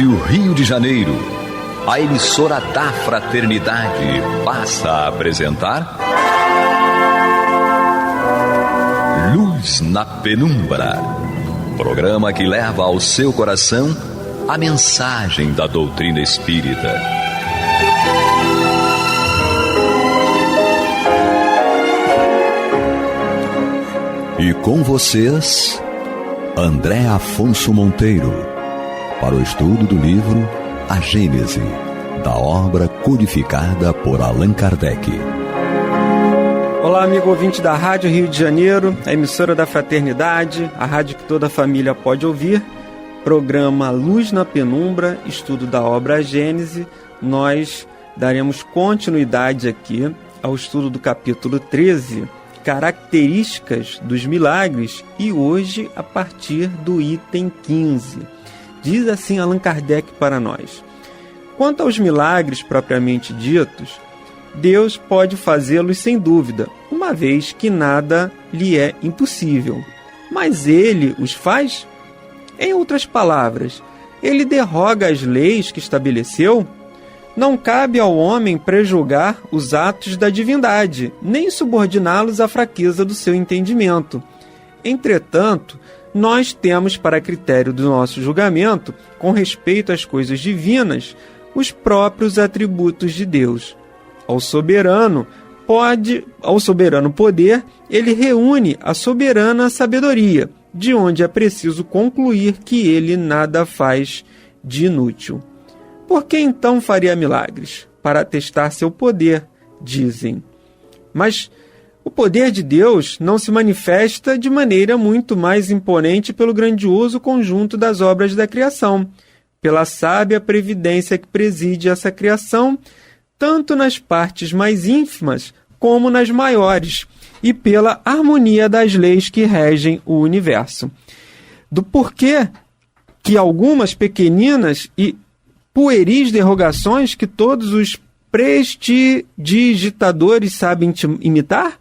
Rádio Rio de Janeiro, a emissora da Fraternidade, passa a apresentar Luz na Penumbra, programa que leva ao seu coração a mensagem da doutrina espírita. E com vocês, André Afonso Monteiro, para o estudo do livro A Gênese, da obra codificada por Allan Kardec. Olá, amigo ouvinte da Rádio Rio de Janeiro, a emissora da Fraternidade, a rádio que toda a família pode ouvir, programa Luz na Penumbra, estudo da obra A Gênese. Nós daremos continuidade aqui ao estudo do capítulo 13, Características dos Milagres, e hoje a partir do item 15. Diz assim Allan Kardec para nós: quanto aos milagres propriamente ditos, Deus pode fazê-los sem dúvida, uma vez que nada lhe é impossível. Mas Ele os faz? Em outras palavras, Ele derroga as leis que estabeleceu? Não cabe ao homem prejulgar os atos da divindade, nem subordiná-los à fraqueza do seu entendimento. Entretanto, nós temos para critério do nosso julgamento, com respeito às coisas divinas, os próprios atributos de Deus. Ao soberano poder, ele reúne a soberana sabedoria, de onde é preciso concluir que ele nada faz de inútil. Por que então faria milagres? Para testar seu poder, dizem. Mas o poder de Deus não se manifesta de maneira muito mais imponente pelo grandioso conjunto das obras da criação, pela sábia previdência que preside essa criação, tanto nas partes mais ínfimas como nas maiores, e pela harmonia das leis que regem o universo. Do porquê que algumas pequeninas e pueris derrogações que todos os prestidigitadores sabem imitar?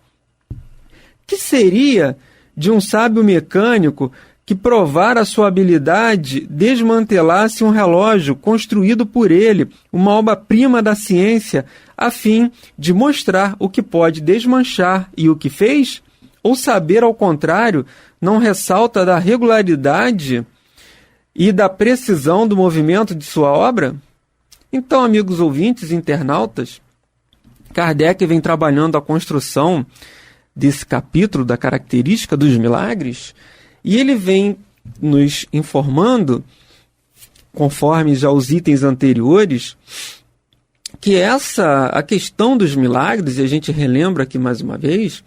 Que seria de um sábio mecânico que provara a sua habilidade desmantelasse um relógio construído por ele, uma obra-prima da ciência, a fim de mostrar o que pode desmanchar e o que fez? Ou saber, ao contrário, não ressalta da regularidade e da precisão do movimento de sua obra? Então, amigos ouvintes e internautas, Kardec vem trabalhando a construção desse capítulo da característica dos milagres, e ele vem nos informando, conforme já os itens anteriores, que a questão dos milagres, e a gente relembra aqui mais uma vez,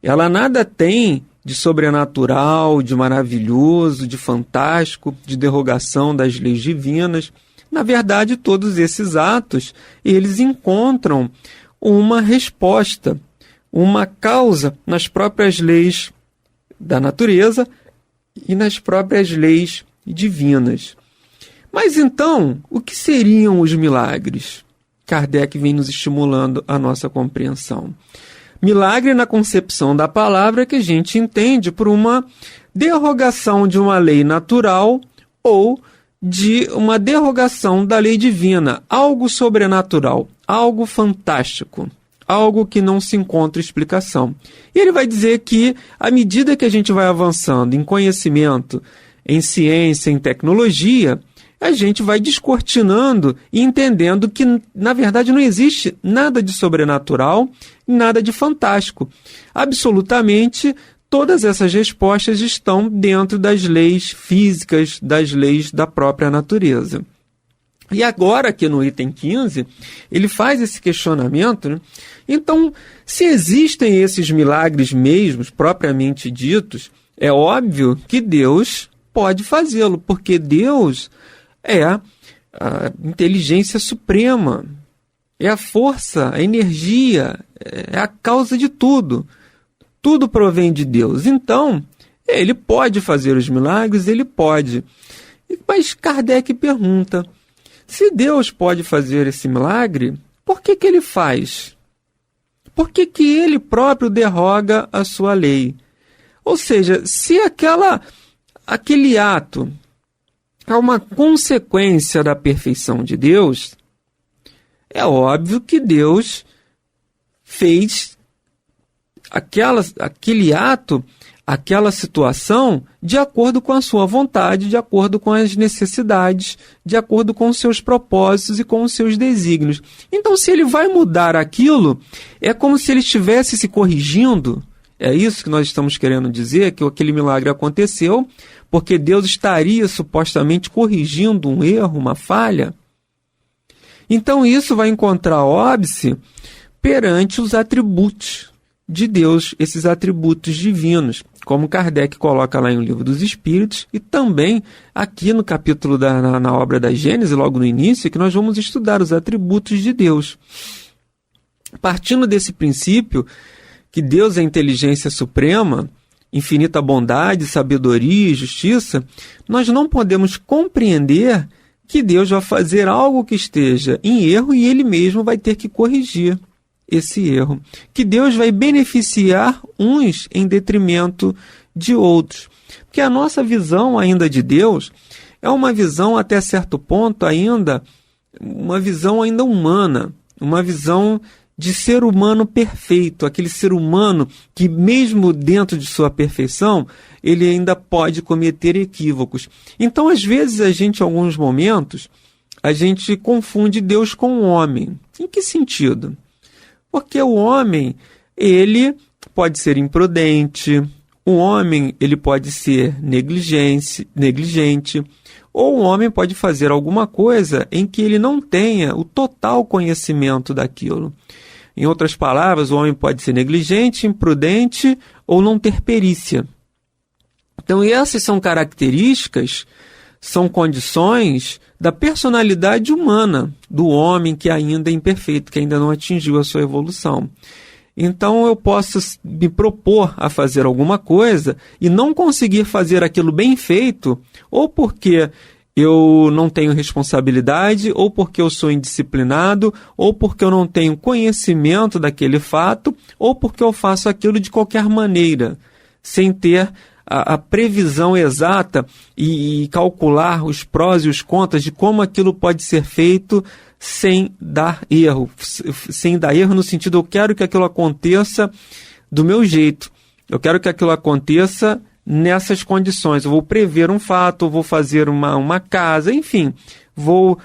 ela nada tem de sobrenatural, de maravilhoso, de fantástico, de derrogação das leis divinas. Na verdade, todos esses atos, eles encontram uma resposta, uma causa nas próprias leis da natureza e nas próprias leis divinas. Mas então, o que seriam os milagres? Kardec vem nos estimulando a nossa compreensão. Milagre, na concepção da palavra, que a gente entende por uma derrogação de uma lei natural ou de uma derrogação da lei divina, algo sobrenatural, algo fantástico, algo que não se encontra explicação. E ele vai dizer que, à medida que a gente vai avançando em conhecimento, em ciência, em tecnologia, a gente vai descortinando e entendendo que, na verdade, não existe nada de sobrenatural, nada de fantástico. Absolutamente, todas essas respostas estão dentro das leis físicas, das leis da própria natureza. E agora, aqui no item 15, ele faz esse questionamento, né? Então, se existem esses milagres mesmos, propriamente ditos, é óbvio que Deus pode fazê-lo, porque Deus é a inteligência suprema, é a força, a energia, é a causa de tudo. Tudo provém de Deus. Então, ele pode fazer os milagres, ele pode. Mas Kardec pergunta, se Deus pode fazer esse milagre, por que ele faz? Por que ele próprio derroga a sua lei? Ou seja, se aquele ato é uma consequência da perfeição de Deus, é óbvio que Deus fez aquele ato, aquela situação, de acordo com a sua vontade, de acordo com as necessidades, de acordo com os seus propósitos e com os seus desígnios. Então, se ele vai mudar aquilo, é como se ele estivesse se corrigindo. É isso que nós estamos querendo dizer, que aquele milagre aconteceu, porque Deus estaria supostamente corrigindo um erro, uma falha. Então, isso vai encontrar óbice perante os atributos de Deus, esses atributos divinos, como Kardec coloca lá em O Livro dos Espíritos, e também aqui no capítulo na obra da Gênese, logo no início, que nós vamos estudar os atributos de Deus. Partindo desse princípio, que Deus é a inteligência suprema, infinita bondade, sabedoria e justiça, nós não podemos compreender que Deus vai fazer algo que esteja em erro e Ele mesmo vai ter que corrigir esse erro. Que Deus vai beneficiar uns em detrimento de outros. Porque a nossa visão ainda de Deus é uma visão até certo ponto ainda, uma visão ainda humana, uma visão de ser humano perfeito, aquele ser humano que mesmo dentro de sua perfeição, ele ainda pode cometer equívocos. Então, às vezes, em alguns momentos, a gente confunde Deus com o homem. Em que sentido? Porque o homem, ele pode ser imprudente, o homem ele pode ser negligente, ou o homem pode fazer alguma coisa em que ele não tenha o total conhecimento daquilo. Em outras palavras, o homem pode ser negligente, imprudente ou não ter perícia. Então, essas são características, são condições da personalidade humana do homem que ainda é imperfeito, que ainda não atingiu a sua evolução. Então, eu posso me propor a fazer alguma coisa e não conseguir fazer aquilo bem feito, ou porque eu não tenho responsabilidade, ou porque eu sou indisciplinado, ou porque eu não tenho conhecimento daquele fato, ou porque eu faço aquilo de qualquer maneira, sem ter a previsão exata e calcular os prós e os contras de como aquilo pode ser feito sem dar erro. Sem dar erro no sentido, eu quero que aquilo aconteça do meu jeito. Eu quero que aquilo aconteça nessas condições. Eu vou prever um fato, eu vou fazer uma casa, enfim, vou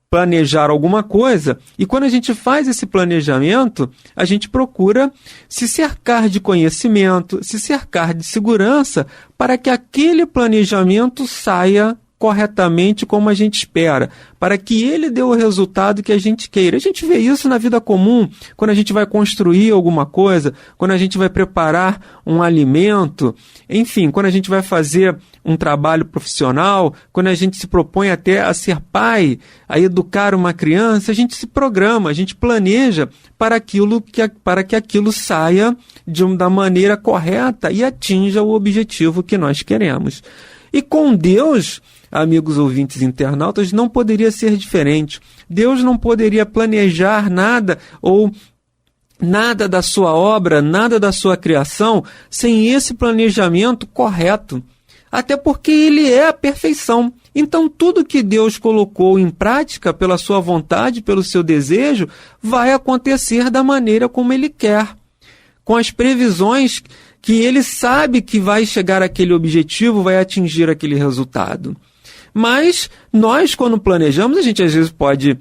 planejar alguma coisa. E quando a gente faz esse planejamento, a gente procura se cercar de conhecimento, se cercar de segurança, para que aquele planejamento saia corretamente como a gente espera, para que ele dê o resultado que a gente queira. A gente vê isso na vida comum, quando a gente vai construir alguma coisa, quando a gente vai preparar um alimento, enfim, quando a gente vai fazer um trabalho profissional, quando a gente se propõe até a ser pai, a educar uma criança, a gente se programa, a gente planeja para que aquilo saia da maneira correta e atinja o objetivo que nós queremos. E com Deus, amigos ouvintes internautas, não poderia ser diferente. Deus não poderia planejar nada ou nada da sua obra, nada da sua criação, sem esse planejamento correto. Até porque Ele é a perfeição. Então, tudo que Deus colocou em prática pela sua vontade, pelo seu desejo, vai acontecer da maneira como Ele quer, com as previsões que Ele sabe que vai chegar àquele objetivo, vai atingir aquele resultado. Mas nós, quando planejamos, a gente às vezes pode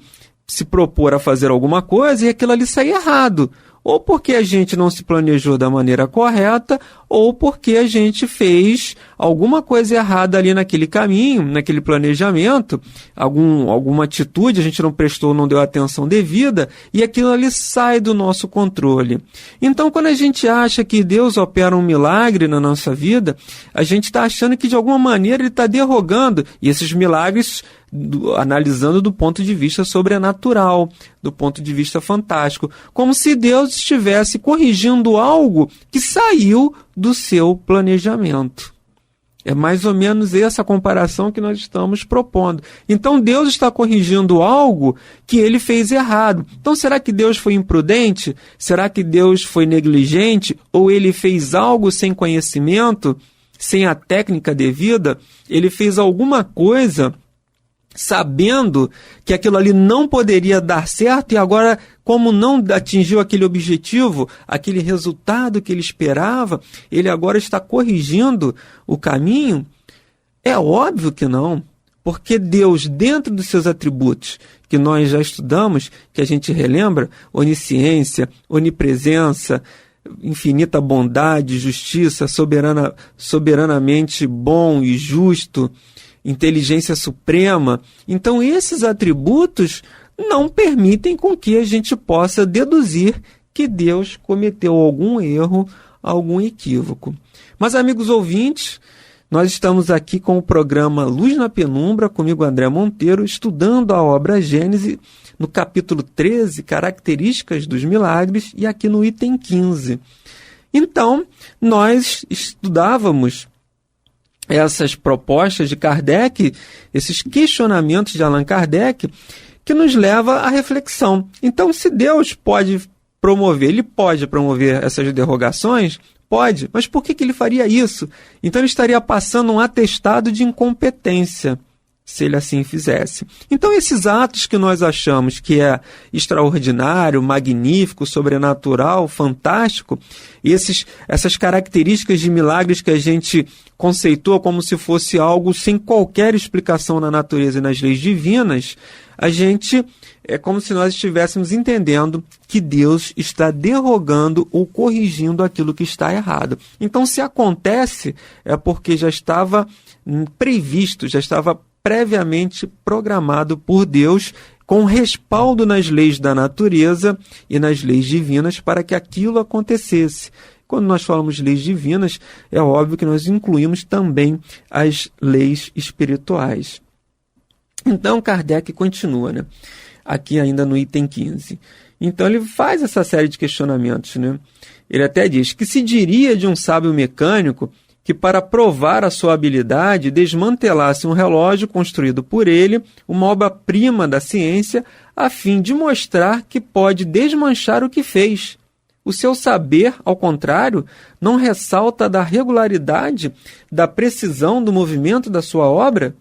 se propor a fazer alguma coisa e aquilo ali sair errado. Ou porque a gente não se planejou da maneira correta, ou porque a gente fez alguma coisa errada ali naquele caminho, naquele planejamento, alguma atitude, a gente não prestou, não deu atenção devida, e aquilo ali sai do nosso controle. Então, quando a gente acha que Deus opera um milagre na nossa vida, a gente está achando que de alguma maneira Ele está derrogando, e esses milagres analisando do ponto de vista sobrenatural, do ponto de vista fantástico, como se Deus estivesse corrigindo algo que saiu do seu planejamento. É mais ou menos essa comparação que nós estamos propondo. Então Deus está corrigindo algo que Ele fez errado. Então será que Deus foi imprudente? Será que Deus foi negligente? Ou Ele fez algo sem conhecimento? sem a técnica devida, ele fez alguma coisa sabendo que aquilo ali não poderia dar certo e agora, como não atingiu aquele objetivo, aquele resultado que ele esperava, ele agora está corrigindo o caminho? É óbvio que não, porque Deus, dentro dos seus atributos, que nós já estudamos, que a gente relembra, onisciência, onipresença, infinita bondade, justiça, soberanamente bom e justo, inteligência suprema. Então, esses atributos não permitem com que a gente possa deduzir que Deus cometeu algum erro, algum equívoco. Mas, amigos ouvintes, nós estamos aqui com o programa Luz na Penumbra, comigo André Monteiro, estudando a obra Gênesis, no capítulo 13, Características dos Milagres, e aqui no item 15. Então, nós estudávamos essas propostas de Kardec, esses questionamentos de Allan Kardec, que nos leva à reflexão. Então, se Deus pode promover, ele pode promover essas derrogações? Pode, mas por que ele faria isso? Então ele estaria passando um atestado de incompetência, se ele assim fizesse. Então esses atos que nós achamos que é extraordinário, magnífico, sobrenatural, fantástico, essas características de milagres que a gente conceitua como se fosse algo sem qualquer explicação na natureza e nas leis divinas, a gente é como se nós estivéssemos entendendo que Deus está derrogando ou corrigindo aquilo que está errado. Então, se acontece, é porque já estava previsto, já estava previamente programado por Deus, com respaldo nas leis da natureza e nas leis divinas para que aquilo acontecesse. Quando nós falamos leis divinas, é óbvio que nós incluímos também as leis espirituais. Então, Kardec continua, né? Aqui ainda no item 15. Então, ele faz essa série de questionamentos, né? Ele até diz que se diria de um sábio mecânico que, para provar a sua habilidade, desmantelasse um relógio construído por ele, uma obra-prima da ciência, a fim de mostrar que pode desmanchar o que fez. O seu saber, ao contrário, não ressalta da regularidade, da precisão do movimento da sua obra?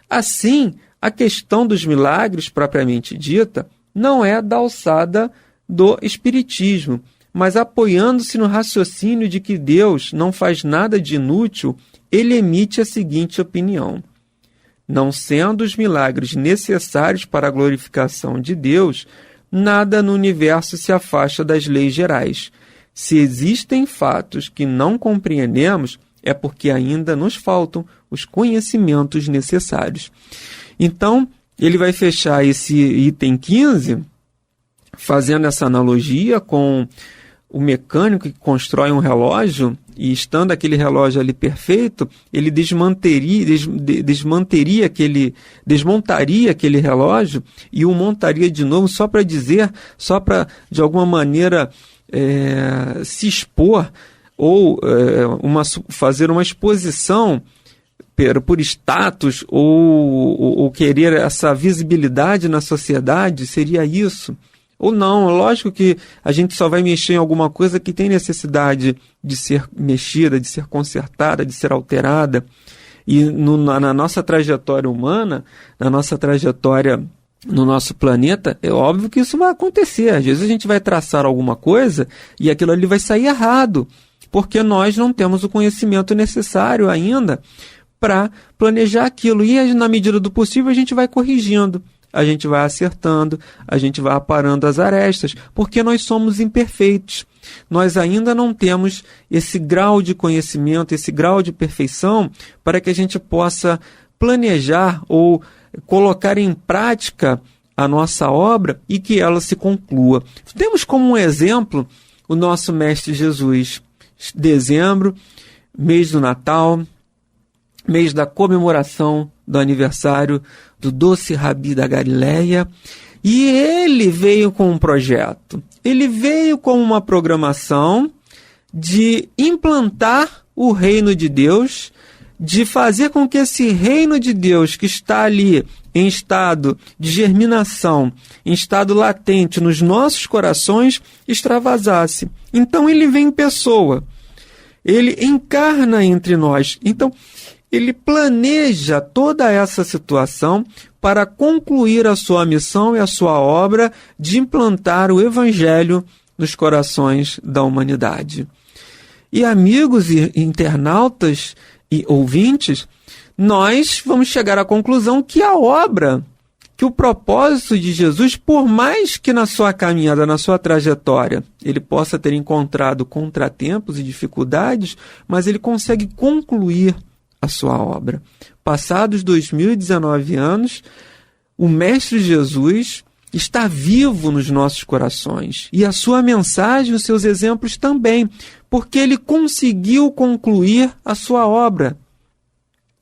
Assim, a questão dos milagres, propriamente dita, não é da alçada do espiritismo, mas apoiando-se no raciocínio de que Deus não faz nada de inútil, ele emite a seguinte opinião: não sendo os milagres necessários para a glorificação de Deus, nada no universo se afasta das leis gerais. Se existem fatos que não compreendemos, é porque ainda nos faltam os conhecimentos necessários. Então, ele vai fechar esse item 15 fazendo essa analogia com o mecânico que constrói um relógio e, estando aquele relógio ali perfeito, ele desmontaria aquele relógio e o montaria de novo só para de alguma maneira se expor ou fazer uma exposição por status ou querer essa visibilidade na sociedade. Seria isso? Ou não? Lógico que a gente só vai mexer em alguma coisa que tem necessidade de ser mexida, de ser consertada, de ser alterada. E na nossa trajetória humana, na nossa trajetória no nosso planeta, é óbvio que isso vai acontecer. Às vezes a gente vai traçar alguma coisa e aquilo ali vai sair errado, porque nós não temos o conhecimento necessário ainda para planejar aquilo. E na medida do possível a gente vai corrigindo, a gente vai acertando, a gente vai aparando as arestas, porque nós somos imperfeitos. Nós ainda não temos esse grau de conhecimento, esse grau de perfeição para que a gente possa planejar ou colocar em prática a nossa obra e que ela se conclua. Temos como um exemplo o nosso Mestre Jesus. Dezembro, mês do Natal, mês da comemoração do aniversário do doce Rabi da Galileia, e ele veio com um projeto. Ele veio com uma programação de implantar o reino de Deus, de fazer com que esse reino de Deus que está ali em estado de germinação, em estado latente nos nossos corações, extravasasse. Então ele vem em pessoa. ele encarna entre nós. Então, ele planeja toda essa situação para concluir a sua missão e a sua obra de implantar o Evangelho nos corações da humanidade. E amigos e internautas e ouvintes, nós vamos chegar à conclusão que a obra, que o propósito de Jesus, por mais que na sua caminhada, na sua trajetória, ele possa ter encontrado contratempos e dificuldades, mas ele consegue concluir a sua obra. Passados 2019 anos, o Mestre Jesus está vivo nos nossos corações. E a sua mensagem, os seus exemplos também, porque ele conseguiu concluir a sua obra.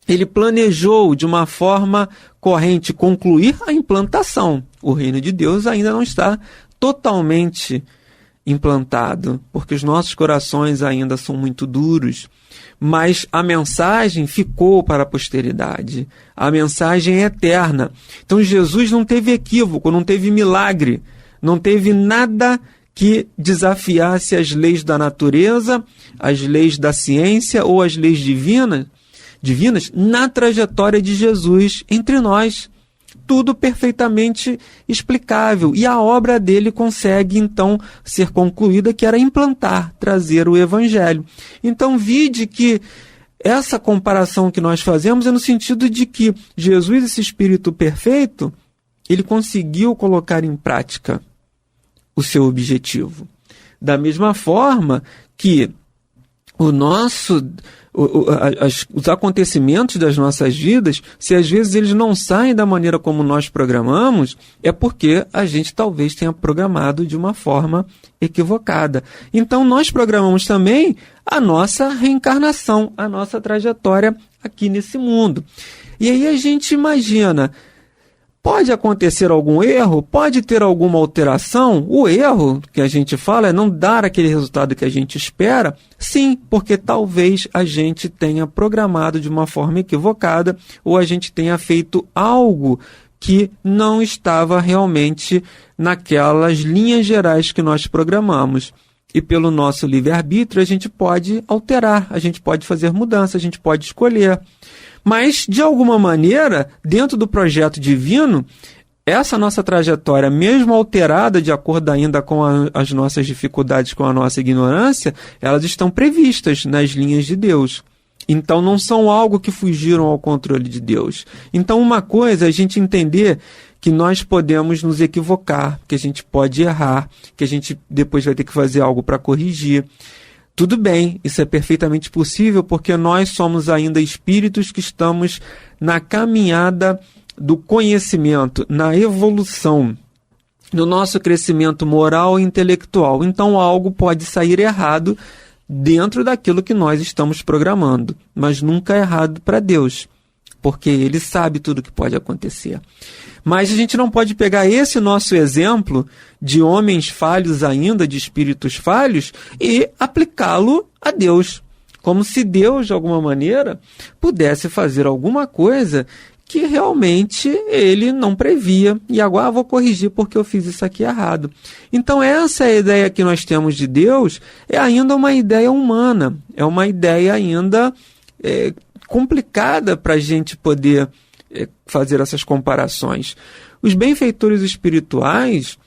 Ele planejou de uma forma corrente concluir a implantação. O reino de Deus ainda não está totalmente implantado, porque os nossos corações ainda são muito duros. Mas a mensagem ficou para a posteridade. A mensagem é eterna. Então Jesus não teve equívoco, não teve milagre, não teve nada que desafiasse as leis da natureza, as leis da ciência ou as leis divinas na trajetória de Jesus entre nós. Tudo perfeitamente explicável. E a obra dele consegue, então, ser concluída, que era implantar, trazer o Evangelho. Então, vide que essa comparação que nós fazemos é no sentido de que Jesus, esse Espírito perfeito, ele conseguiu colocar em prática o seu objetivo. Da mesma forma que os acontecimentos das nossas vidas, se às vezes eles não saem da maneira como nós programamos, é porque a gente talvez tenha programado de uma forma equivocada. Então nós programamos também a nossa reencarnação, a nossa trajetória aqui nesse mundo. E aí a gente imagina, pode acontecer algum erro? Pode ter alguma alteração? O erro que a gente fala é não dar aquele resultado que a gente espera? Sim, porque talvez a gente tenha programado de uma forma equivocada ou a gente tenha feito algo que não estava realmente naquelas linhas gerais que nós programamos. E pelo nosso livre-arbítrio a gente pode alterar, a gente pode fazer mudança, a gente pode escolher. Mas, de alguma maneira, dentro do projeto divino, essa nossa trajetória, mesmo alterada de acordo ainda com as nossas dificuldades, com a nossa ignorância, elas estão previstas nas linhas de Deus. Então, não são algo que fugiram ao controle de Deus. Então, uma coisa é a gente entender que nós podemos nos equivocar, que a gente pode errar, que a gente depois vai ter que fazer algo para corrigir. Tudo bem, isso é perfeitamente possível porque nós somos ainda espíritos que estamos na caminhada do conhecimento, na evolução, no nosso crescimento moral e intelectual. Então algo pode sair errado dentro daquilo que nós estamos programando, mas nunca é errado para Deus, porque Ele sabe tudo o que pode acontecer. Mas a gente não pode pegar esse nosso exemplo de homens falhos ainda, de espíritos falhos, e aplicá-lo a Deus. Como se Deus, de alguma maneira, pudesse fazer alguma coisa que realmente Ele não previa. E agora vou corrigir porque eu fiz isso aqui errado. Então essa é a ideia que nós temos de Deus, é ainda uma ideia humana. É uma ideia ainda complicada para a gente poder fazer essas comparações. Os benfeitores espirituais,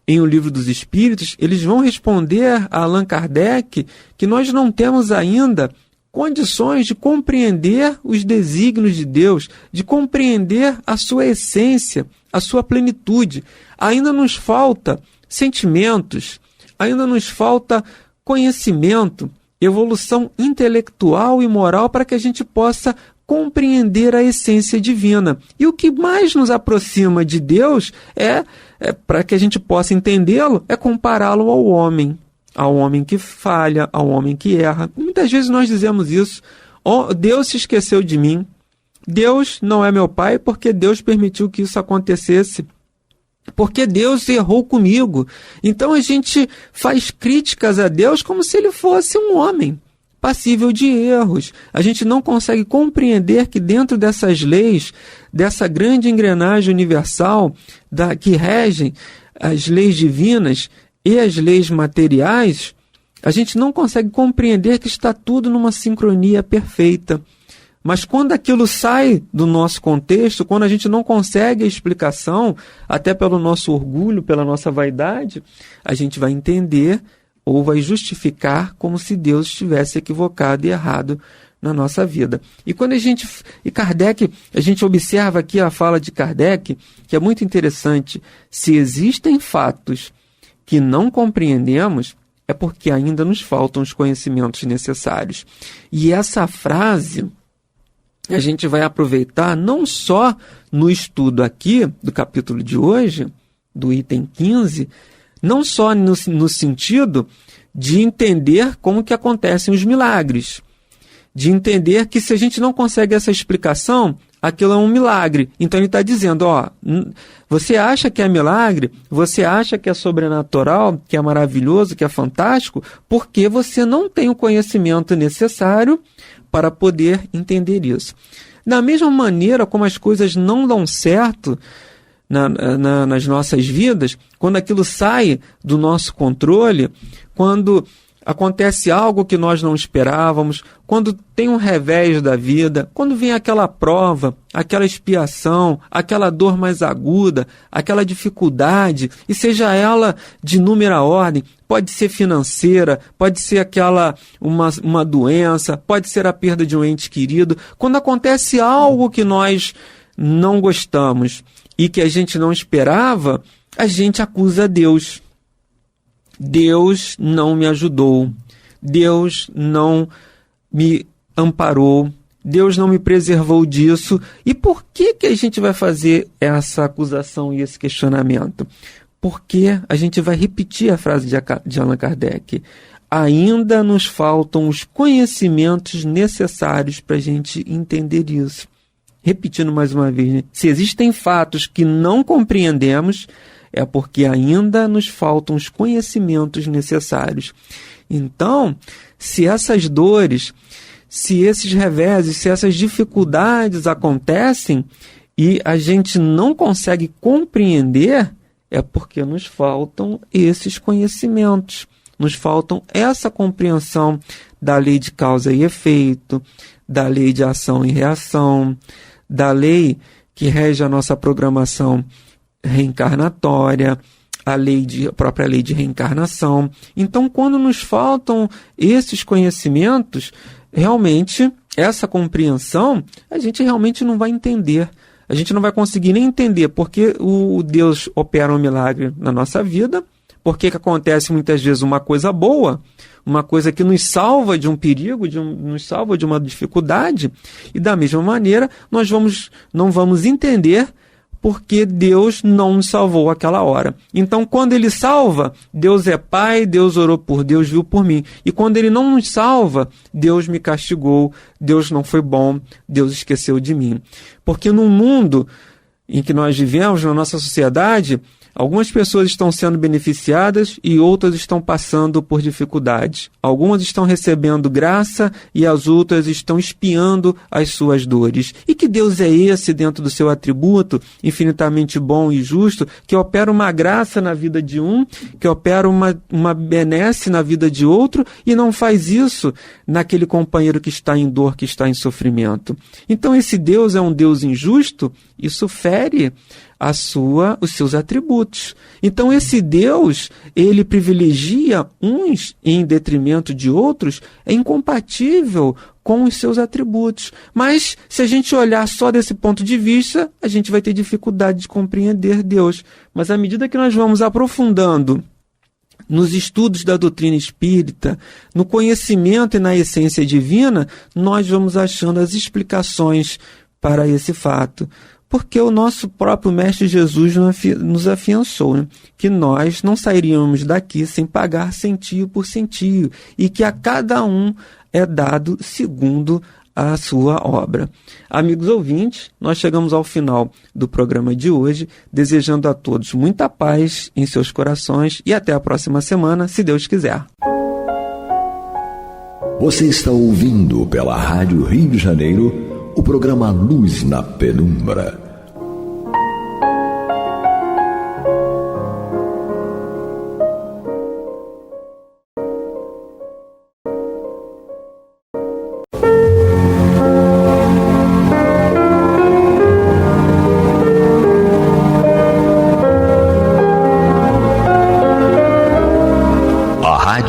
em O Livro dos Espíritos, eles vão responder a Allan Kardec que nós não temos ainda condições de compreender os desígnios de Deus, de compreender a sua essência, a sua plenitude. Ainda nos falta sentimentos, ainda nos falta conhecimento, evolução intelectual e moral para que a gente possa compreender a essência divina. E o que mais nos aproxima de Deus para que a gente possa entendê-lo, é compará-lo ao homem que falha, ao homem que erra. Muitas vezes nós dizemos isso: Deus se esqueceu de mim, Deus não é meu pai porque Deus permitiu que isso acontecesse, porque Deus errou comigo. Então a gente faz críticas a Deus como se ele fosse um homem passível de erros. A gente não consegue compreender que dentro dessas leis, dessa grande engrenagem universal que regem as leis divinas e as leis materiais, a gente não consegue compreender que está tudo numa sincronia perfeita. Mas quando aquilo sai do nosso contexto, quando a gente não consegue a explicação, até pelo nosso orgulho, pela nossa vaidade, a gente vai entender ou vai justificar como se Deus estivesse equivocado e errado na nossa vida. E quando a gente observa aqui a fala de Kardec, que é muito interessante, se existem fatos que não compreendemos, é porque ainda nos faltam os conhecimentos necessários. E essa frase a gente vai aproveitar não só no estudo aqui do capítulo de hoje, do item 15, não só no sentido de entender como que acontecem os milagres, de entender que se a gente não consegue essa explicação, aquilo é um milagre. Então ele está dizendo, você acha que é milagre, você acha que é sobrenatural, que é maravilhoso, que é fantástico, porque você não tem o conhecimento necessário para poder entender isso. Da mesma maneira como as coisas não dão certo nas nossas vidas, quando aquilo sai do nosso controle, quando acontece algo que nós não esperávamos, quando tem um revés da vida, quando vem aquela prova, aquela expiação, aquela dor mais aguda, aquela dificuldade, e seja ela de inúmera ordem, pode ser financeira, pode ser uma doença, pode ser a perda de um ente querido. Quando acontece algo que nós não gostamos e que a gente não esperava, a gente acusa Deus. Deus não me ajudou, Deus não me amparou, Deus não me preservou disso. E por que a gente vai fazer essa acusação e esse questionamento? Porque a gente vai repetir a frase de Allan Kardec. Ainda nos faltam os conhecimentos necessários para a gente entender isso. Repetindo mais uma vez, né? Se existem fatos que não compreendemos, é porque ainda nos faltam os conhecimentos necessários. Então, se essas dores, se esses reveses, se essas dificuldades acontecem e a gente não consegue compreender, é porque nos faltam esses conhecimentos, nos faltam essa compreensão da lei de causa e efeito, da lei de ação e reação, da lei que rege a nossa programação reencarnatória, a própria lei de reencarnação. Então, quando nos faltam esses conhecimentos, realmente, essa compreensão, a gente realmente não vai entender. A gente não vai conseguir nem entender porque o Deus opera um milagre na nossa vida, porque acontece muitas vezes uma coisa boa, uma coisa que nos salva de um perigo, nos salva de uma dificuldade, e da mesma maneira nós não vamos entender porque Deus não nos salvou aquela hora. Então, quando Ele salva, Deus é Pai, Deus orou por Deus, viu por mim. E quando Ele não nos salva, Deus me castigou, Deus não foi bom, Deus esqueceu de mim. Porque no mundo em que nós vivemos, na nossa sociedade, algumas pessoas estão sendo beneficiadas e outras estão passando por dificuldades. Algumas estão recebendo graça e as outras estão expiando as suas dores. E que Deus é esse dentro do seu atributo, infinitamente bom e justo, que opera uma graça na vida de um, que opera uma benesse na vida de outro e não faz isso naquele companheiro que está em dor, que está em sofrimento. Então esse Deus é um Deus injusto? Isso fere os seus atributos. Então esse Deus, ele privilegia uns em detrimento de outros, é incompatível com os seus atributos. Mas se a gente olhar só desse ponto de vista, a gente vai ter dificuldade de compreender Deus. Mas à medida que nós vamos aprofundando nos estudos da doutrina espírita, no conhecimento e na essência divina, nós vamos achando as explicações para esse fato. Porque o nosso próprio Mestre Jesus nos afiançou, né? Que nós não sairíamos daqui sem pagar centio por centio e que a cada um é dado segundo a sua obra. Amigos ouvintes, nós chegamos ao final do programa de hoje, desejando a todos muita paz em seus corações e até a próxima semana, se Deus quiser. Você está ouvindo pela Rádio Rio de Janeiro o programa Luz na Penumbra.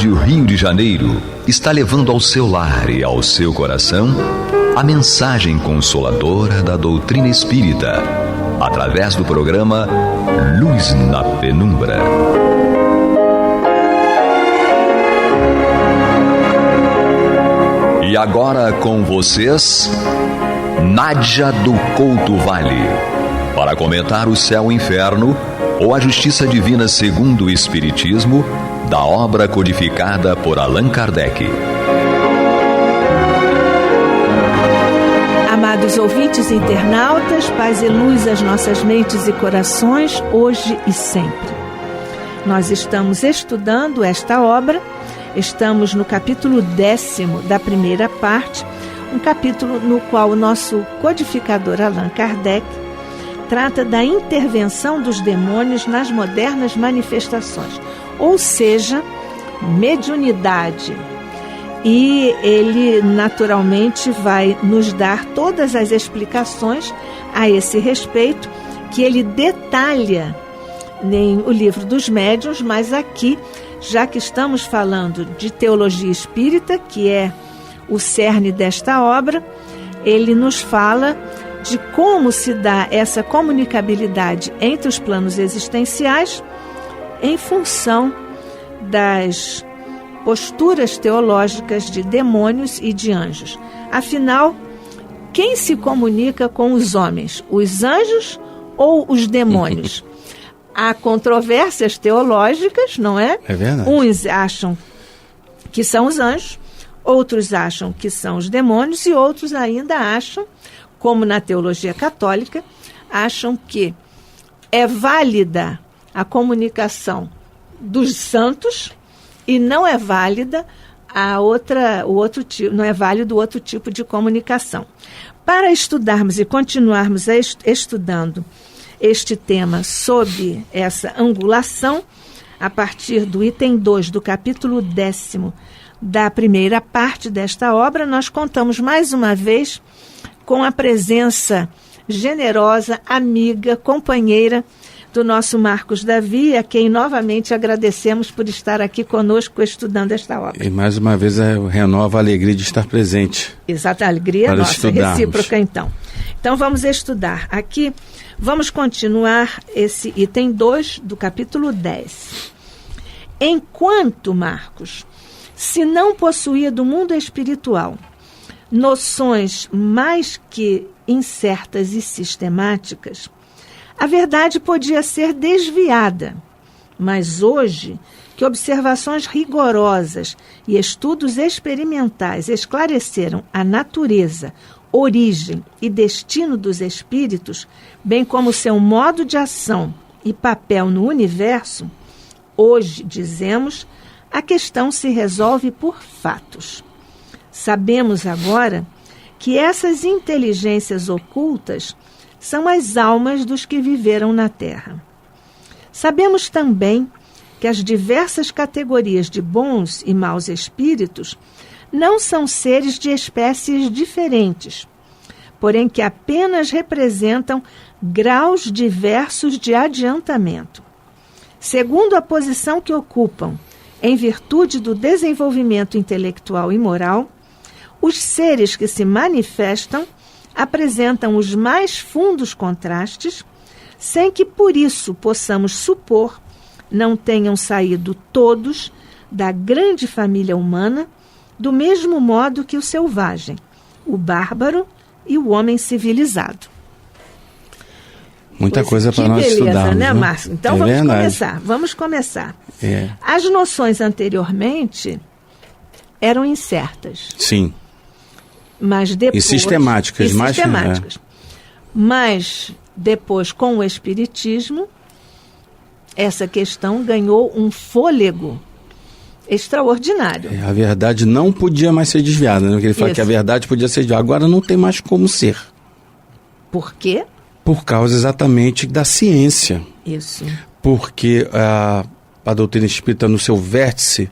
Rádio Rio de Janeiro está levando ao seu lar e ao seu coração a mensagem consoladora da doutrina espírita, através do programa Luz na Penumbra. E agora com vocês, Nádia do Couto Vale, para comentar o céu e o inferno, ou a justiça divina segundo o Espiritismo, da obra codificada por Allan Kardec. Amados ouvintes e internautas, paz e luz às nossas mentes e corações, hoje e sempre. Nós estamos estudando esta obra, estamos no capítulo 10º da primeira parte, um capítulo no qual o nosso codificador Allan Kardec trata da intervenção dos demônios nas modernas manifestações, ou seja, mediunidade. E ele naturalmente vai nos dar todas as explicações a esse respeito, que ele detalha em O Livro dos Médiuns, mas aqui, já que estamos falando de teologia espírita, que é o cerne desta obra, ele nos fala de como se dá essa comunicabilidade entre os planos existenciais em função das posturas teológicas de demônios e de anjos. Afinal, quem se comunica com os homens? Os anjos ou os demônios? Há controvérsias teológicas, não é? É verdade. Uns acham que são os anjos, outros acham que são os demônios e outros ainda acham, como na teologia católica, acham que é válida a comunicação dos santos e não é válida o outro tipo, não é válido o outro tipo de comunicação. Para estudarmos e continuarmos estudando este tema sob essa angulação, a partir do item 2 do capítulo 10º da primeira parte desta obra, nós contamos mais uma vez com a presença generosa, amiga, companheira do nosso Marcos Davi, a quem novamente agradecemos por estar aqui conosco estudando esta obra. E mais uma vez renova a alegria de estar presente. Exato, a alegria para nossa, estudarmos. Recíproca então. Então vamos estudar aqui, vamos continuar esse item 2 do capítulo 10. Enquanto, Marcos, se não possuía do mundo espiritual noções mais que incertas e sistemáticas, a verdade podia ser desviada, mas hoje que observações rigorosas e estudos experimentais esclareceram a natureza, origem e destino dos espíritos, bem como seu modo de ação e papel no universo, hoje, dizemos, a questão se resolve por fatos. Sabemos agora que essas inteligências ocultas são as almas dos que viveram na Terra. Sabemos também que as diversas categorias de bons e maus espíritos não são seres de espécies diferentes, porém que apenas representam graus diversos de adiantamento. Segundo a posição que ocupam, em virtude do desenvolvimento intelectual e moral, os seres que se manifestam apresentam os mais fundos contrastes, sem que por isso possamos supor não tenham saído todos da grande família humana, do mesmo modo que o selvagem, o bárbaro e o homem civilizado. Muita coisa para nós estudarmos, né, Márcio? Então vamos começar. As noções anteriormente eram incertas. Sim. Mas depois, e sistemáticas. Mas depois, com o Espiritismo, essa questão ganhou um fôlego extraordinário. A verdade não podia mais ser desviada, né? Porque ele fala que a verdade podia ser desviada. Agora não tem mais como ser. Por quê? Por causa exatamente da ciência. Isso. Porque a doutrina espírita, no seu vértice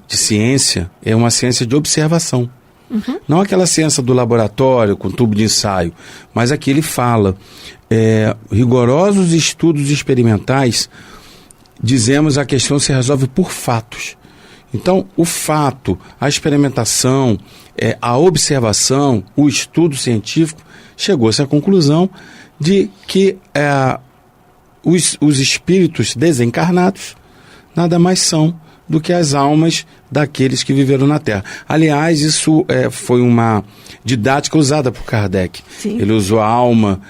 de ciência, é uma ciência de observação. Uhum. Não aquela ciência do laboratório, com tubo de ensaio, mas aqui ele fala rigorosos estudos experimentais dizemos, a questão se resolve por fatos. Então, o fato, a experimentação, a observação, o estudo científico, chegou-se à conclusão de que os espíritos desencarnados nada mais são do que as almas daqueles que viveram na Terra. Aliás, isso foi uma didática usada por Kardec. Sim. Ele usou a alma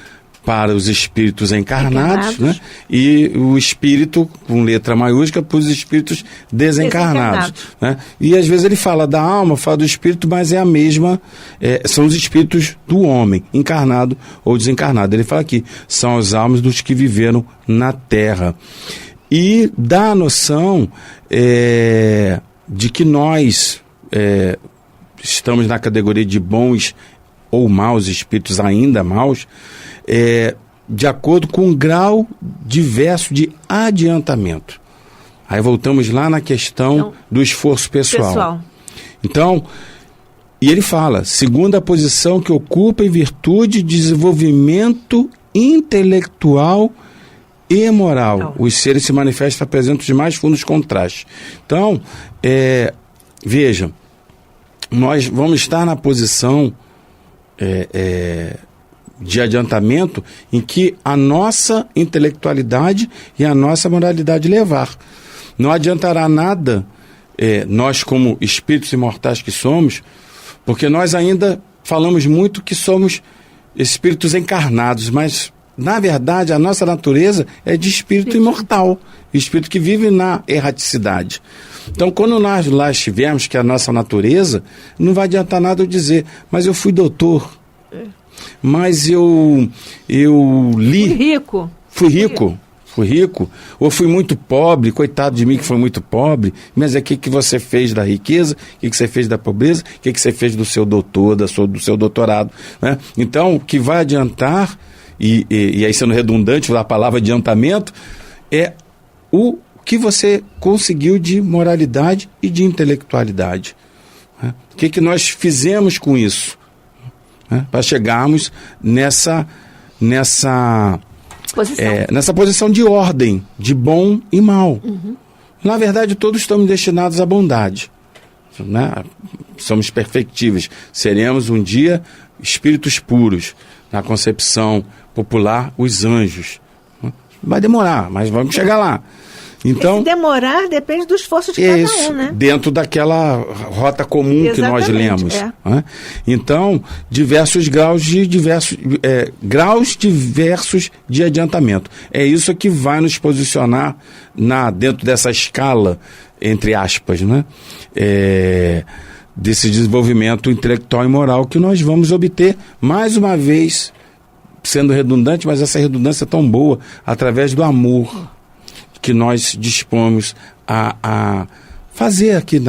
para os espíritos encarnados. Né? E o espírito, com letra maiúscula, para os espíritos desencarnados. Né? E às vezes ele fala da alma, fala do espírito, mas é a mesma, são os espíritos do homem, encarnado ou desencarnado. Ele fala aqui, são as almas dos que viveram na Terra. E dá a noção de que nós estamos na categoria de bons ou maus espíritos, ainda maus, de acordo com um grau diverso de adiantamento. Aí voltamos lá na questão do esforço pessoal. Então, e ele fala, segundo a posição que ocupa em virtude de desenvolvimento intelectual e moral, os seres se manifestam apresentam os mais fundos contrastes. Então, vejam, nós vamos estar na posição de adiantamento em que a nossa intelectualidade e a nossa moralidade levar. Não adiantará nada nós, como espíritos imortais que somos, porque nós ainda falamos muito que somos espíritos encarnados, mas na verdade a nossa natureza é de espírito imortal, espírito que vive na erraticidade. Então, quando nós lá estivermos, que é a nossa natureza, não vai adiantar nada eu dizer, mas eu fui doutor, mas eu li... Fui rico, ou fui muito pobre, coitado de mim que foi muito pobre, mas o que você fez da riqueza, o que você fez da pobreza, o que você fez do seu doutor, do seu doutorado, né? Então, o que vai adiantar, e aí sendo redundante a palavra adiantamento, é o que você conseguiu de moralidade e de intelectualidade. Né? O que nós fizemos com isso? Né? Para chegarmos nessa posição de ordem, de bom e mal. Uhum. Na verdade, todos estamos destinados à bondade. Né? Somos perfectíveis. Seremos um dia espíritos puros. Na concepção popular, os anjos. Vai demorar, mas vamos chegar lá. Então, esse demorar depende do esforço de cada um, né? Dentro daquela rota comum que nós lemos. Né? Então, graus diversos de adiantamento. É isso que vai nos posicionar dentro dessa escala, entre aspas, né? Desse desenvolvimento intelectual e moral que nós vamos obter, mais uma vez, sendo redundante, mas essa redundância é tão boa, através do amor que nós dispomos a fazer aqui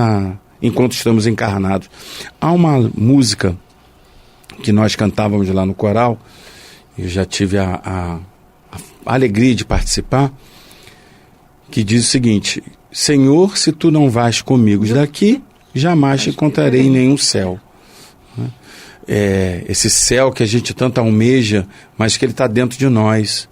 enquanto estamos encarnados. Há uma música que nós cantávamos lá no coral, eu já tive a alegria de participar, que diz o seguinte: Senhor, se tu não vais comigo daqui, jamais te encontrarei em nenhum céu. Esse céu que a gente tanto almeja, mas que ele está dentro de nós.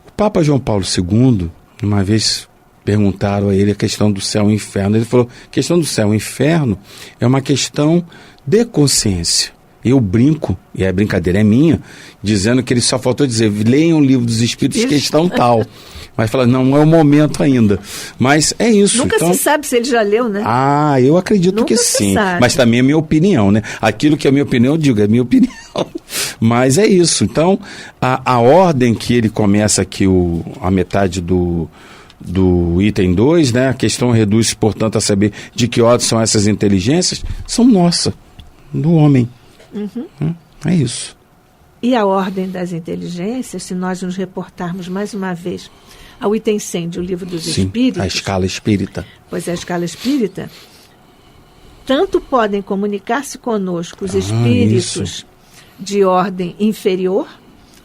O Papa João Paulo II, uma vez perguntaram a ele a questão do céu e inferno. Ele falou, a questão do céu e inferno é uma questão de consciência. Eu brinco, e a brincadeira é minha, dizendo que ele só faltou dizer, leiam o livro dos Espíritos, questão tal. Mas fala, não é o momento ainda. Mas é isso. Nunca se sabe se ele já leu, né? Eu acredito que sim. Mas também é minha opinião, né? Aquilo que é minha opinião, eu digo, é minha opinião. Mas é isso. Então, a ordem que ele começa aqui, a metade do item 2, né? A questão reduz, portanto, a saber de que ordem são essas inteligências, são nossa, do homem. Uhum. É isso. E a ordem das inteligências, se nós nos reportarmos mais uma vez ao item 100 do Livro dos Espíritos... a escala espírita. Pois é, a escala espírita. Tanto podem comunicar-se conosco os espíritos de ordem inferior,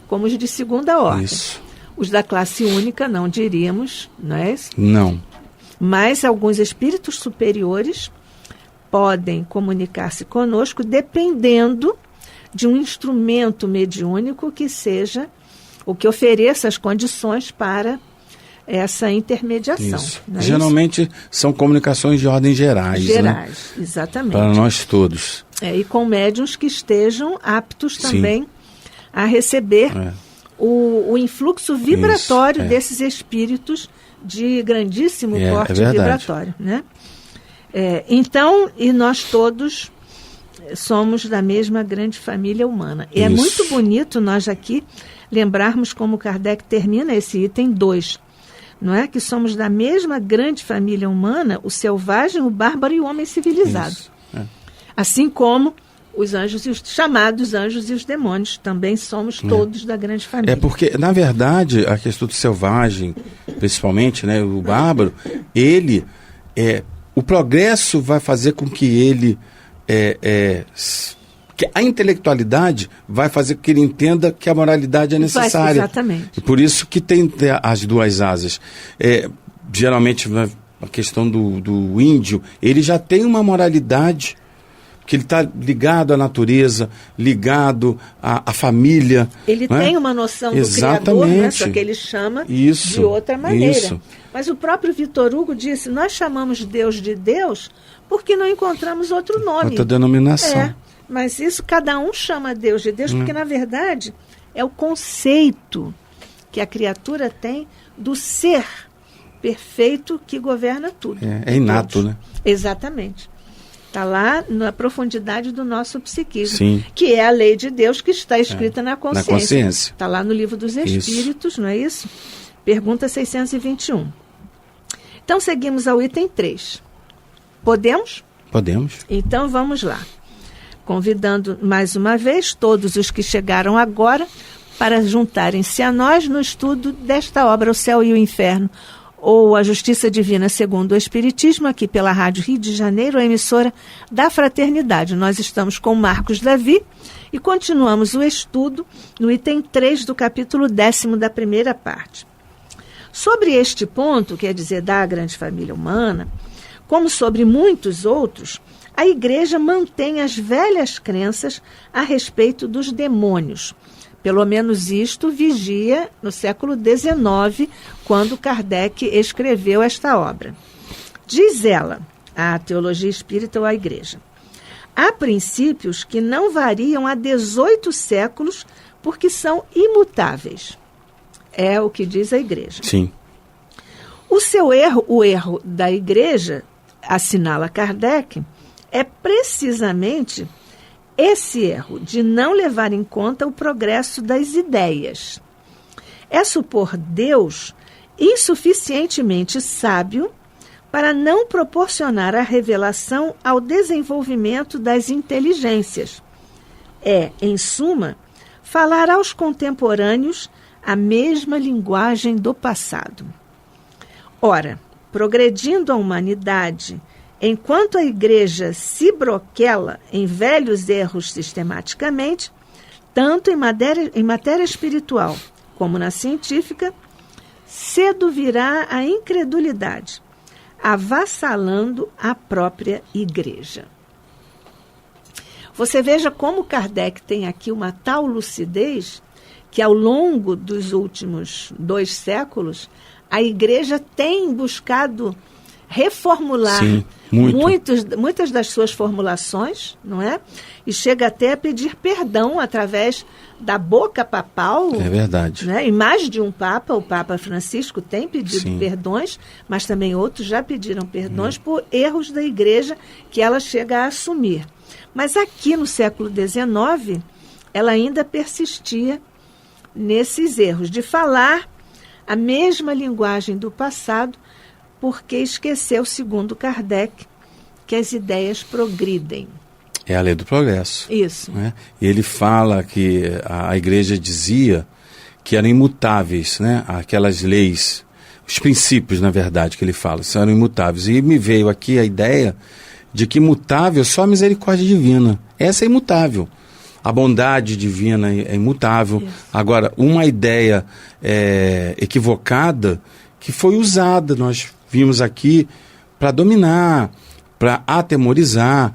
como os de segunda ordem. Isso. Os da classe única, não diríamos, não é isso? Não. Mas alguns espíritos superiores podem comunicar-se conosco dependendo de um instrumento mediúnico que seja, o que ofereça as condições para essa intermediação. Isso. Não é Geralmente são comunicações de ordem gerais. Gerais, né? Exatamente. Para nós todos. E com médiuns que estejam aptos também a receber o influxo vibratório desses espíritos de grandíssimo porte vibratório. Né? Então, e nós todos somos da mesma grande família humana. E é muito bonito nós aqui lembrarmos como Kardec termina esse item 2, não é? Que somos da mesma grande família humana, o selvagem, o bárbaro e o homem civilizado. Assim como os anjos e os chamados anjos e os demônios, também somos todos da grande família. É porque, na verdade, a questão do selvagem, principalmente, né, o bárbaro, ele, o progresso vai fazer com que ele, que a intelectualidade vai fazer com que ele entenda que a moralidade é necessária. Exatamente. E por isso que tem as duas asas. Geralmente, a questão do índio, ele já tem uma moralidade, que ele está ligado à natureza, ligado à família. Ele tem uma noção do Criador, né? Só que ele chama de outra maneira. Mas o próprio Vitor Hugo disse, nós chamamos Deus de Deus porque não encontramos outro nome. Outra denominação. Mas isso cada um chama Deus de Deus, porque na verdade é o conceito que a criatura tem do ser perfeito que governa tudo. É inato, né? Exatamente. Está lá na profundidade do nosso psiquismo, que é a lei de Deus que está escrita na consciência. Está lá no Livro dos Espíritos, não é isso? Pergunta 621. Então, seguimos ao item 3. Podemos? Podemos. Então, vamos lá. Convidando mais uma vez todos os que chegaram agora para juntarem-se a nós no estudo desta obra, O Céu e o Inferno, ou A Justiça Divina segundo o Espiritismo, aqui pela Rádio Rio de Janeiro, a emissora da Fraternidade. Nós estamos com Marcos Davi e continuamos o estudo no item 3 do capítulo 10º da primeira parte. Sobre este ponto, quer dizer, da grande família humana, como sobre muitos outros, a Igreja mantém as velhas crenças a respeito dos demônios. Pelo menos isto vigia no século XIX, quando Kardec escreveu esta obra. Diz ela, a Teologia Espírita ou a Igreja, há princípios que não variam há 18 séculos porque são imutáveis. É o que diz a Igreja. Sim. O erro da Igreja, assinala Kardec, é precisamente esse erro de não levar em conta o progresso das ideias. É supor Deus insuficientemente sábio para não proporcionar a revelação ao desenvolvimento das inteligências. É, em suma, falar aos contemporâneos a mesma linguagem do passado. Ora, progredindo a humanidade, enquanto a Igreja se broquela em velhos erros sistematicamente, tanto em matéria espiritual como na científica, cedo virá a incredulidade, avassalando a própria Igreja. Você veja como Kardec tem aqui uma tal lucidez que, ao longo dos últimos 2 séculos, a Igreja tem buscado reformular muitas das suas formulações, não é? E chega até a pedir perdão através da boca papal. É verdade. Né? E mais de um Papa, o Papa Francisco tem pedido perdões, mas também outros já pediram perdões por erros da Igreja que ela chega a assumir. Mas aqui no século XIX, ela ainda persistia nesses erros, de falar a mesma linguagem do passado, porque esqueceu, segundo Kardec, que as ideias progridem. É a lei do progresso. Isso. Né? E ele fala que a Igreja dizia que eram imutáveis, né? Aquelas leis, os princípios, na verdade, que ele fala, são imutáveis. E me veio aqui a ideia de que imutável é só a misericórdia divina. Essa é imutável. A bondade divina é imutável. Isso. Agora, uma ideia equivocada que foi usada, nós vimos aqui, para dominar, para atemorizar,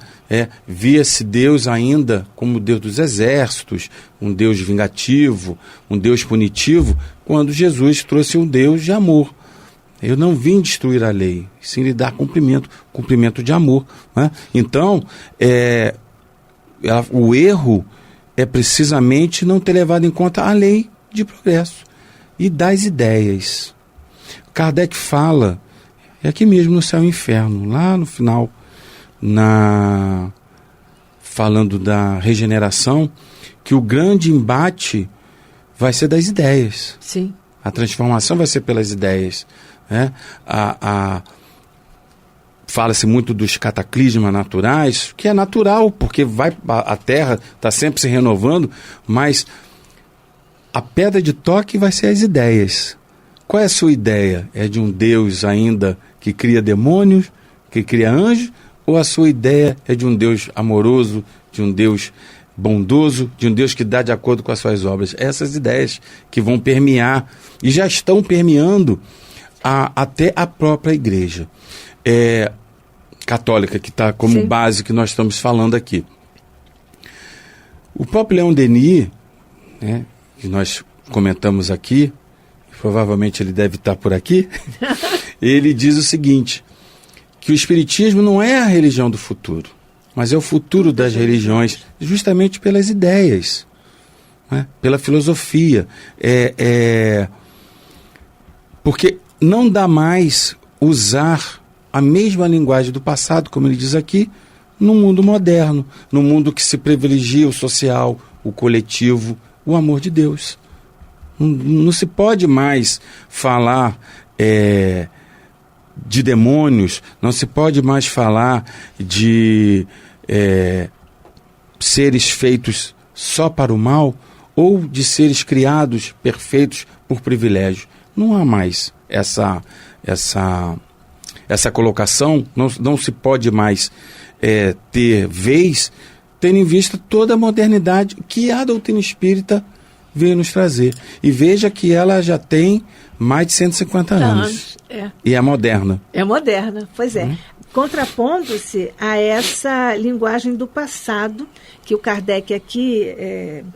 via-se Deus ainda como Deus dos exércitos, um Deus vingativo, um Deus punitivo, quando Jesus trouxe um Deus de amor. Eu não vim destruir a lei, sim lhe dar cumprimento de amor. Né? Então, o erro é precisamente não ter levado em conta a lei de progresso e das ideias. Kardec fala, é aqui mesmo no Céu e Inferno, lá no final, falando da regeneração, que o grande embate vai ser das ideias. Sim. A transformação vai ser pelas ideias. Né? Fala-se muito dos cataclismas naturais, que é natural, porque a Terra está sempre se renovando, mas a pedra de toque vai ser as ideias. Qual é a sua ideia? É de um Deus ainda que cria demônios, que cria anjos, ou a sua ideia é de um Deus amoroso, de um Deus bondoso, de um Deus que dá de acordo com as suas obras? Essas ideias que vão permear, e já estão permeando até a própria igreja católica, que está como Sim. base que nós estamos falando aqui. O próprio Leon Denis, né, que nós comentamos aqui, provavelmente ele deve estar por aqui, ele diz o seguinte, que o Espiritismo não é a religião do futuro, mas é o futuro das religiões, justamente pelas ideias, né, pela filosofia. Porque não dá mais usar a mesma linguagem do passado, como ele diz aqui, no mundo moderno, no mundo que se privilegia o social, o coletivo, o amor de Deus. Não se pode mais falar de demônios, não se pode mais falar de seres feitos só para o mal, ou de seres criados perfeitos por privilégio. Não há mais essa colocação, não se pode mais ter vez, tendo em vista toda a modernidade que a doutrina espírita veio nos trazer. E veja que ela já tem mais de 150 anos. E é moderna. É moderna, pois é. Contrapondo-se a essa linguagem do passado, que o Kardec aqui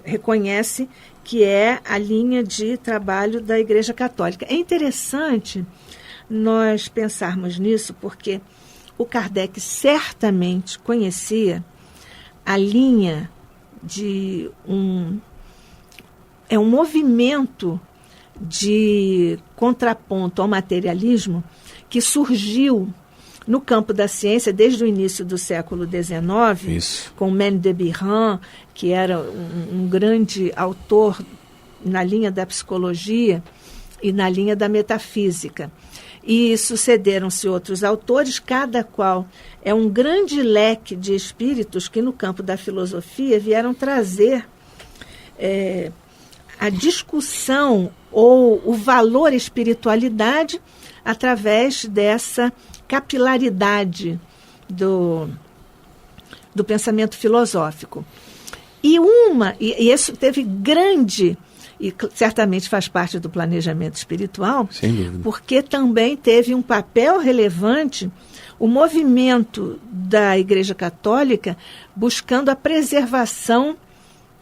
reconhece que é a linha de trabalho da Igreja Católica. É interessante nós pensarmos nisso, porque o Kardec certamente conhecia a linha de um movimento de contraponto ao materialismo que surgiu no campo da ciência desde o início do século XIX, Isso. com Maine de Biran, que era um grande autor na linha da psicologia e na linha da metafísica. E sucederam-se outros autores, cada qual é um grande leque de espíritos que no campo da filosofia vieram trazer a discussão ou o valor espiritualidade através dessa capilaridade do pensamento filosófico. E isso teve grande, e certamente faz parte do planejamento espiritual, sem dúvida, porque também teve um papel relevante o movimento da Igreja Católica buscando a preservação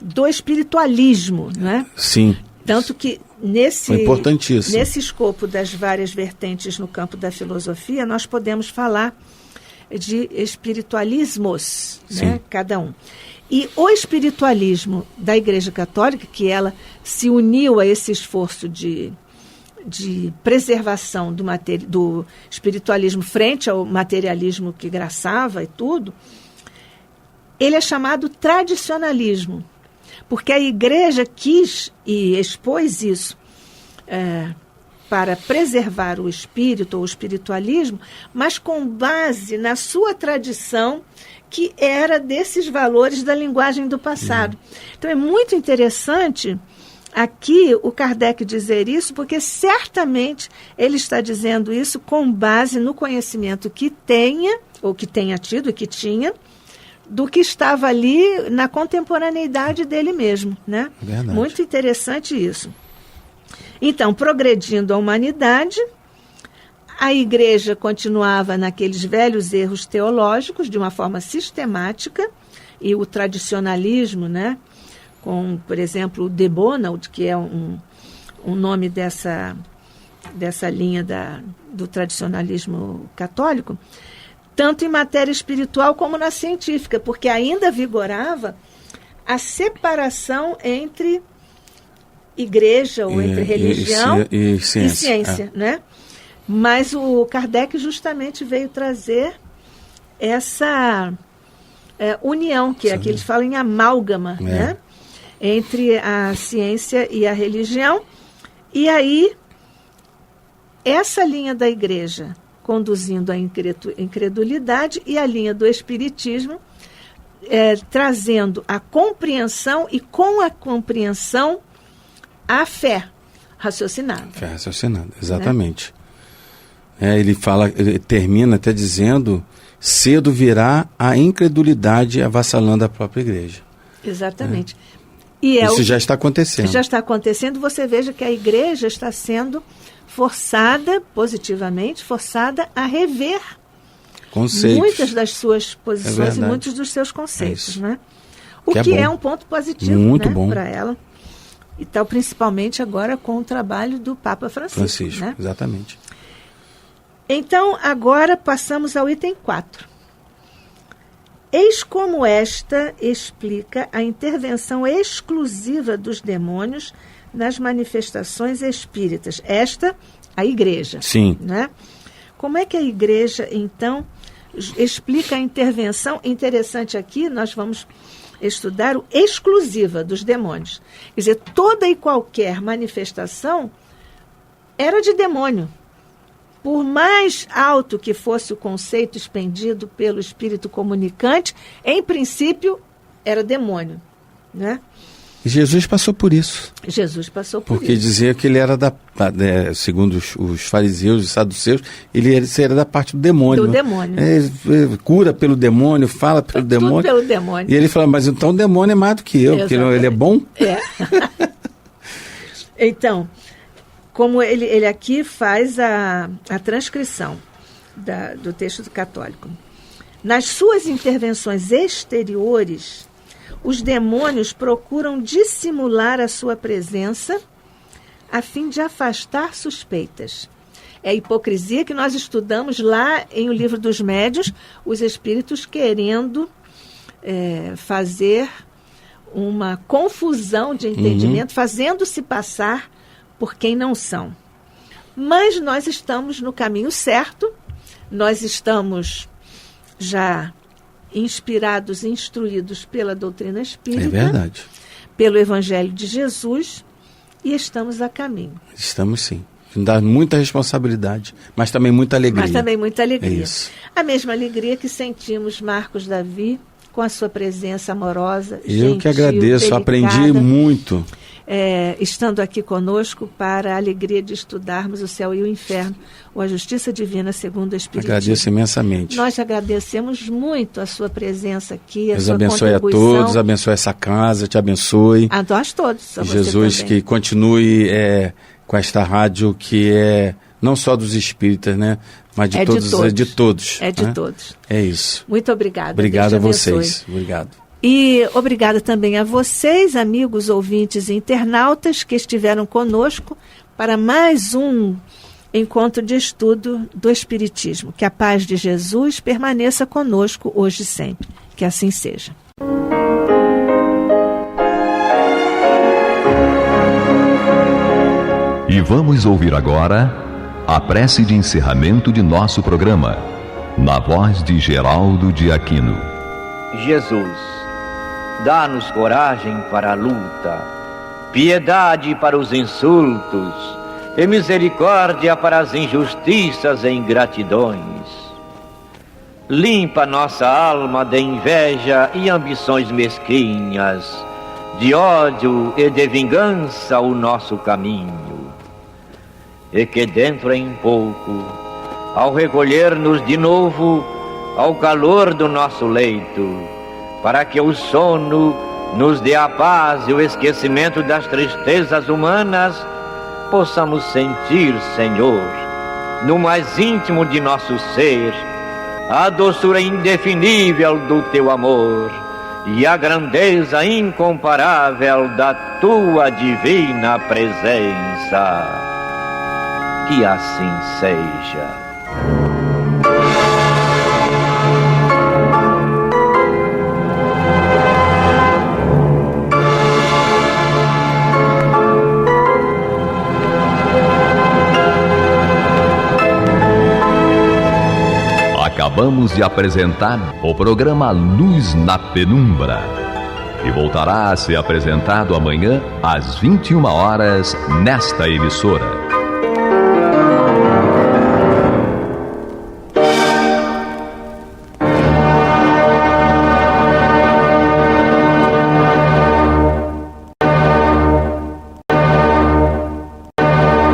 do espiritualismo, né? Sim. Tanto que nesse escopo das várias vertentes no campo da filosofia, nós podemos falar de espiritualismos, né? Cada um. E o espiritualismo da Igreja Católica, que ela se uniu a esse esforço de preservação do espiritualismo frente ao materialismo que graçava e tudo, ele é chamado tradicionalismo, porque a Igreja quis e expôs isso para preservar o espírito ou o espiritualismo, mas com base na sua tradição, que era desses valores da linguagem do passado. Então é muito interessante aqui o Kardec dizer isso, porque certamente ele está dizendo isso com base no conhecimento que tenha, ou que tenha tido e que tinha, do que estava ali na contemporaneidade dele mesmo, né? Verdade. Muito interessante isso. Então, progredindo a humanidade, a Igreja continuava naqueles velhos erros teológicos de uma forma sistemática, e o tradicionalismo, né? Com, por exemplo, o de Bonald, que é um nome dessa dessa linha do tradicionalismo católico, tanto em matéria espiritual como na científica, porque ainda vigorava a separação entre igreja ou entre religião e ciência, né? Mas o Kardec justamente veio trazer essa união, que aqui eles falam em amálgama, né? Entre a ciência e a religião. E aí, essa linha da igreja conduzindo a incredulidade e a linha do espiritismo trazendo a compreensão e, com a compreensão, a fé raciocinada. Fé raciocinada, exatamente. Né? Ele termina até dizendo: cedo virá a incredulidade avassalando a própria igreja. Exatamente. E isso já está acontecendo. Já está acontecendo. Você veja que a igreja está sendo forçada, positivamente, forçada a rever conceitos. Muitas das suas posições e muitos dos seus conceitos. Né? O que é um ponto positivo, muito bom para ela. E tal, principalmente agora com o trabalho do Papa Francisco. Né? Exatamente. Então, agora passamos ao item 4. Eis como esta explica a intervenção exclusiva dos demônios nas manifestações espíritas. Esta, a igreja. Sim. Né? Como é que a igreja, então, explica a intervenção? Interessante aqui, nós vamos estudar o exclusiva dos demônios. Quer dizer, toda e qualquer manifestação era de demônio. Por mais alto que fosse o conceito expendido pelo espírito comunicante, em princípio, era demônio. Né? E Jesus passou por isso. Jesus passou por Porque isso. dizia que ele era segundo os fariseus e saduceus, ele era da parte do demônio. Do demônio. Cura pelo demônio, fala pelo demônio. Tudo pelo demônio. E ele fala: mas então o demônio é mais do que eu, porque ele é bom? Então, como ele aqui faz a transcrição do texto católico. Nas suas intervenções exteriores, os demônios procuram dissimular a sua presença a fim de afastar suspeitas. É a hipocrisia que nós estudamos lá em O Livro dos Médiuns, os espíritos querendo fazer uma confusão de entendimento, fazendo-se passar por quem não são. Mas nós estamos no caminho certo, nós estamos já inspirados e instruídos pela doutrina espírita, verdade, pelo Evangelho de Jesus, e estamos a caminho. Estamos sim. Dá muita responsabilidade, mas também muita alegria. É isso. A mesma alegria que sentimos Marcos Davi, com a sua presença amorosa, gentil, eu que agradeço, delicada, aprendi muito. Estando aqui conosco para a alegria de estudarmos o céu e o inferno, ou a justiça divina segundo o Espiritismo. Agradeço imensamente. Nós agradecemos muito a sua presença aqui, a Deus sua abençoe contribuição. a todos, abençoe essa casa, te abençoe. A nós todos. A Jesus, você que continue com esta rádio que é não só dos espíritas, né? Mas de todos. É de todos. É isso. Muito obrigada. Obrigado a vocês. Obrigado. E obrigada também a vocês, amigos ouvintes e internautas, que estiveram conosco para mais um encontro de estudo do Espiritismo. Que a paz de Jesus permaneça conosco hoje e sempre. Que assim seja. E vamos ouvir agora a prece de encerramento de nosso programa, na voz de Geraldo de Aquino. Jesus, dá-nos coragem para a luta, piedade para os insultos e misericórdia para as injustiças e ingratidões. Limpa nossa alma de inveja e ambições mesquinhas, de ódio e de vingança o nosso caminho. E que dentro em pouco, ao recolher-nos de novo ao calor do nosso leito, para que o sono nos dê a paz e o esquecimento das tristezas humanas, possamos sentir, Senhor, no mais íntimo de nosso ser, a doçura indefinível do Teu amor e a grandeza incomparável da Tua divina presença. que assim seja. Acabamos de apresentar o programa Luz na Penumbra, que voltará a ser apresentado amanhã às 21 horas nesta emissora.